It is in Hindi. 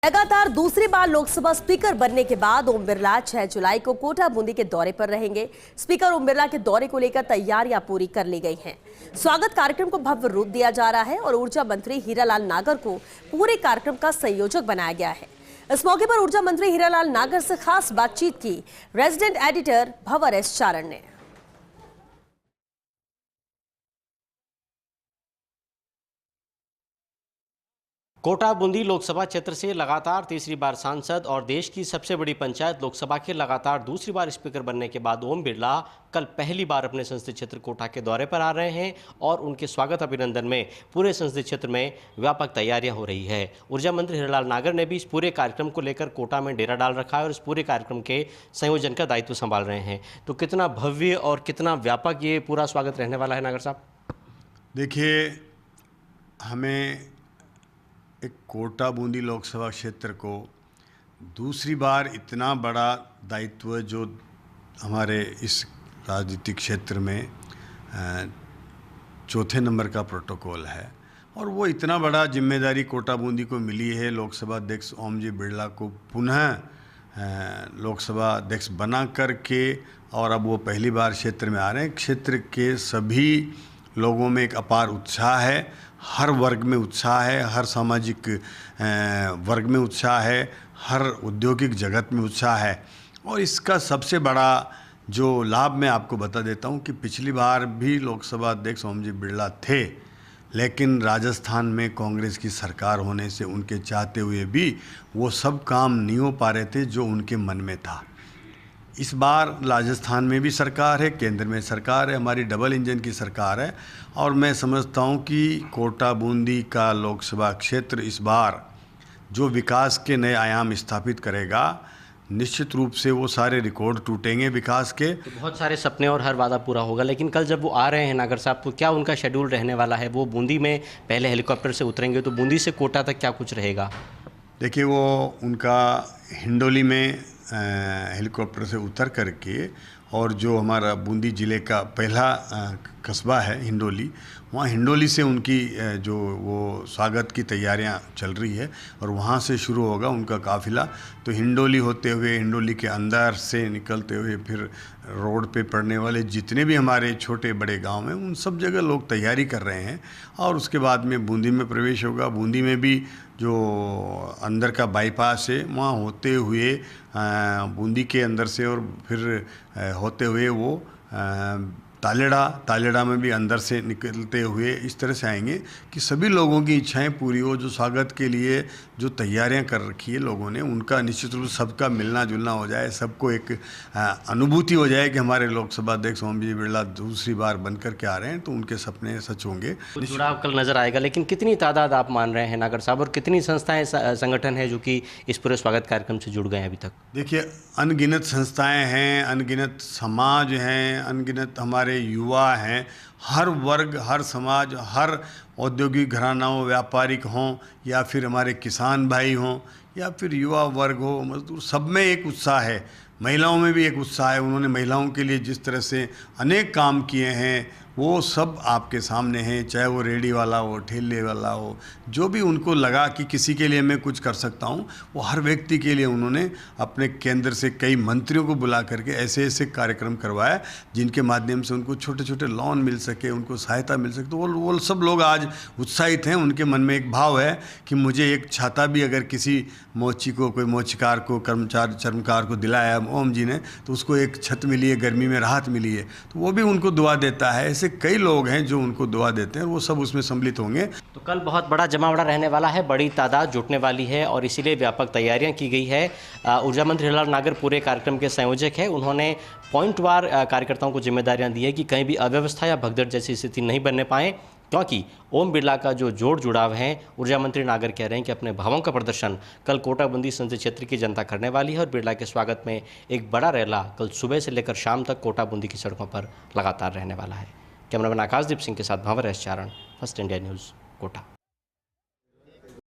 लगातार दूसरी बार लोकसभा स्पीकर बनने के बाद ओम बिरला 6 जुलाई को कोटा बूंदी के दौरे पर रहेंगे। स्पीकर ओम बिरला के दौरे को लेकर तैयारियां पूरी कर ली गई हैं। स्वागत कार्यक्रम को भव्य रूप दिया जा रहा है और ऊर्जा मंत्री हीरालाल नागर को पूरे कार्यक्रम का संयोजक बनाया गया है। इस मौके पर ऊर्जा मंत्री हीरालाल नागर से खास बातचीत की रेजिडेंट एडिटर भंवर एस चारण ने। कोटा बूंदी लोकसभा क्षेत्र से लगातार तीसरी बार सांसद और देश की सबसे बड़ी पंचायत लोकसभा के लगातार दूसरी बार स्पीकर बनने के बाद ओम बिरला कल पहली बार अपने संसदीय क्षेत्र कोटा के दौरे पर आ रहे हैं और उनके स्वागत अभिनंदन में पूरे संसदीय क्षेत्र में व्यापक तैयारियां हो रही है। ऊर्जा मंत्री हीरालाल नागर ने भी इस पूरे कार्यक्रम को लेकर कोटा में डेरा डाल रखा है और इस पूरे कार्यक्रम के संयोजन का दायित्व संभाल रहे हैं। तो कितना भव्य और कितना व्यापक ये पूरा स्वागत रहने वाला है नागर साहब? देखिए, हमें एक कोटा बूंदी लोकसभा क्षेत्र को दूसरी बार इतना बड़ा दायित्व जो हमारे इस राजनीतिक क्षेत्र में चौथे नंबर का प्रोटोकॉल है और वो इतना बड़ा जिम्मेदारी कोटा बूंदी को मिली है। लोकसभा अध्यक्ष ओम जी बिरला को पुनः लोकसभा अध्यक्ष बना करके और अब वो पहली बार क्षेत्र में आ रहे हैं। क्षेत्र के सभी लोगों में एक अपार उत्साह है, हर वर्ग में उत्साह है, हर सामाजिक वर्ग में उत्साह है, हर औद्योगिक जगत में उत्साह है। और इसका सबसे बड़ा जो लाभ मैं आपको बता देता हूं कि पिछली बार भी लोकसभा अध्यक्ष ओम जी बिरला थे, लेकिन राजस्थान में कांग्रेस की सरकार होने से उनके चाहते हुए भी वो सब काम नहीं हो पा रहे थे जो उनके मन में था। इस बार राजस्थान में भी सरकार है, केंद्र में सरकार है, हमारी डबल इंजन की सरकार है और मैं समझता हूं कि कोटा बूंदी का लोकसभा क्षेत्र इस बार जो विकास के नए आयाम स्थापित करेगा, निश्चित रूप से वो सारे रिकॉर्ड टूटेंगे विकास के। तो बहुत सारे सपने और हर वादा पूरा होगा, लेकिन कल जब वो आ रहे हैं नागर साहब, तो क्या उनका शेड्यूल रहने वाला है? वो बूंदी में पहले हेलीकॉप्टर से उतरेंगे, तो बूंदी से कोटा तक क्या कुछ रहेगा? देखिए, वो उनका हिंडोली में हेलीकॉप्टर से उतर करके और जो हमारा बूंदी ज़िले का पहला कस्बा है हिंडोली, वहाँ हिंडोली से उनकी जो वो स्वागत की तैयारियां चल रही है और वहाँ से शुरू होगा उनका काफ़िला। तो हिंडोली होते हुए, हिंडोली के अंदर से निकलते हुए फिर रोड पे पड़ने वाले जितने भी हमारे छोटे बड़े गांव हैं, उन सब जगह लोग तैयारी कर रहे हैं और उसके बाद में बूंदी में प्रवेश होगा। बूंदी में भी जो अंदर का बाईपास है वहाँ होते हुए बूंदी के अंदर से और फिर होते हुए वो तालेड़ा में भी अंदर से निकलते हुए इस तरह से आएंगे कि सभी लोगों की इच्छाएं पूरी हो। जो स्वागत के लिए जो तैयारियां कर रखी है लोगों ने, उनका निश्चित रूप से सबका मिलना जुलना हो जाए, सबको एक अनुभूति हो जाए कि हमारे लोकसभा अध्यक्ष ओम जी बिरला दूसरी बार बनकर के आ रहे हैं, तो उनके सपने सच होंगे। जुड़ाव कल नजर आएगा, लेकिन कितनी तादाद आप मान रहे हैं नागर साहब, और कितनी संस्थाएं संगठन है जो कि इस पूरे स्वागत कार्यक्रम से जुड़ गए हैं अभी तक? देखिए, अनगिनत संस्थाएं हैं, अनगिनत समाज हैं, अनगिनत हमारे युवा हैं। हर वर्ग, हर समाज, हर औद्योगिक घराना हो, व्यापारिक हों या फिर हमारे किसान भाई हों या फिर युवा वर्ग हो, मजदूर, सब में एक उत्साह है। महिलाओं में भी एक उत्साह है। उन्होंने महिलाओं के लिए जिस तरह से अनेक काम किए हैं वो सब आपके सामने हैं, चाहे वो रेडी वाला हो, ठेले वाला हो, जो भी उनको लगा कि किसी के लिए मैं कुछ कर सकता हूँ, वो हर व्यक्ति के लिए उन्होंने अपने केंद्र से कई मंत्रियों को बुला करके ऐसे ऐसे कार्यक्रम करवाया जिनके माध्यम से उनको छोटे छोटे लोन मिल सके, उनको सहायता मिल सके। तो वो सब लोग आज उत्साहित हैं। उनके मन में एक भाव है कि मुझे एक छाता भी अगर किसी मोची को, कोई मोचीकार को, चर्मकार को दिलाया ओम जी ने, तो उसको एक छत मिली है, गर्मी में राहत मिली है, तो वो भी उनको दुआ देता है। ऐसे कई लोग हैं जो उनको दुआ देते हैं, वो सब उसमें सम्मिलित होंगे। तो कल बहुत बड़ा जमावड़ा रहने वाला है, बड़ी तादाद जुटने वाली है और इसीलिए व्यापक तैयारियां की गई है। ऊर्जा मंत्री हीरालाल नागर पूरे कार्यक्रम के संयोजक है। उन्होंने पॉइंटवार कार्यकर्ताओं को जिम्मेदारियां दी है कि कहीं भी अव्यवस्था या भगदड़ जैसी स्थिति नहीं बनने पाए, क्योंकि ओम बिरला का जो जोड़ जुड़ाव है, ऊर्जा मंत्री नागर कह रहे हैं कि अपने भावों का प्रदर्शन कल कोटा बूंदी संसदीय क्षेत्र की जनता करने वाली है और बिरला के स्वागत में एक बड़ा रैला कल सुबह से लेकर शाम तक कोटा बूंदी की सड़कों पर लगातार रहने वाला है। कैमरामैन आकाशदीप सिंह के साथ भंवर एस चारण, फर्स्ट इंडिया न्यूज़, कोटा।